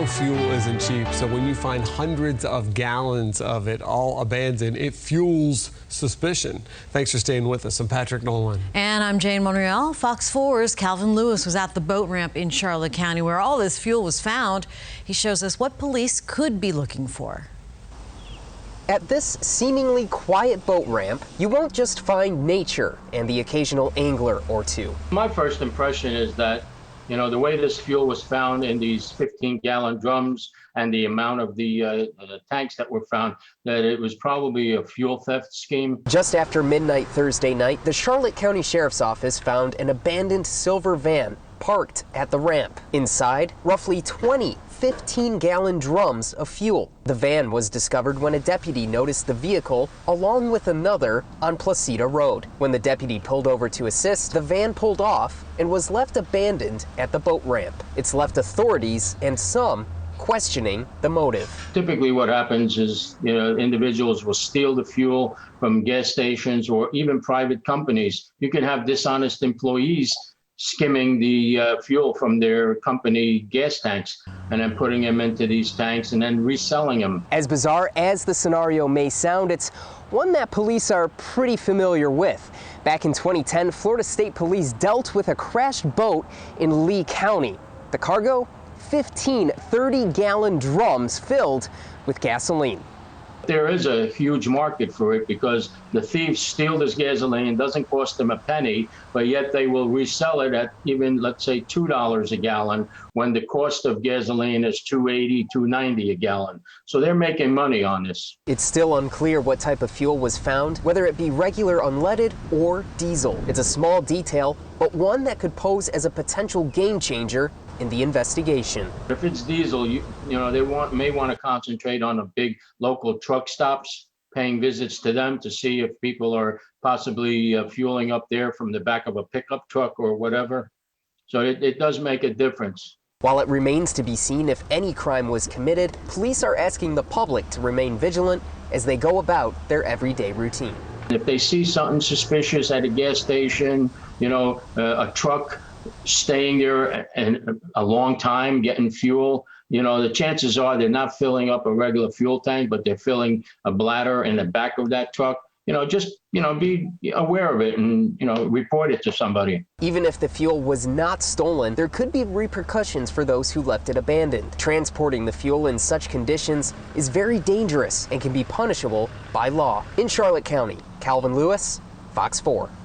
fuel isn't cheap, so when you find hundreds of gallons of it all abandoned, it fuels suspicion. Thanks for staying with us. I'm Patrick Nolan. And I'm Jane Monreal. Fox 4's Calvin Lewis was at the boat ramp in Charlotte County where all this fuel was found. He shows us what police could be looking for. At this seemingly quiet boat ramp, you won't just find nature and the occasional angler or two. My first impression is that, the way this fuel was found in these 15-gallon drums and the amount of the tanks that were found, that it was probably a fuel theft scheme. Just after midnight Thursday night, the Charlotte County Sheriff's Office found an abandoned silver van parked at the ramp. Inside, roughly 20 15-gallon drums of fuel. The van was discovered when a deputy noticed the vehicle along with another on Placida Road. When the deputy pulled over to assist, the van pulled off and was left abandoned at the boat ramp. It's left authorities and some questioning the motive. Typically what happens is, individuals will steal the fuel from gas stations or even private companies. You can have dishonest employees skimming the fuel from their company gas tanks and then putting them into these tanks and then reselling them. As bizarre as the scenario may sound, it's one that police are pretty familiar with. Back in 2010, Florida State Police dealt with a crashed boat in Lee County. The cargo? 15 30-gallon drums filled with gasoline. There is a huge market for it because the thieves steal this gasoline, doesn't cost them a penny, but yet they will resell it at even, let's say, $2 a gallon when the cost of gasoline is $2.80, $2.90 a gallon. So they're making money on this. It's still unclear what type of fuel was found, whether it be regular unleaded or diesel. It's a small detail, but one that could pose as a potential game changer in the investigation. If it's diesel, they may want to concentrate on the big local truck stops, paying visits to them to see if people are possibly fueling up there from the back of a pickup truck or whatever. So it does make a difference. While it remains to be seen if any crime was committed, police are asking the public to remain vigilant as they go about their everyday routine. If they see something suspicious at a gas station, a truck staying there and a long time getting fuel, the chances are they're not filling up a regular fuel tank, but they're filling a bladder in the back of that truck. Be aware of it and, report it to somebody. Even if the fuel was not stolen, there could be repercussions for those who left it abandoned. Transporting the fuel in such conditions is very dangerous and can be punishable by law. In Charlotte County, Calvin Lewis, Fox 4.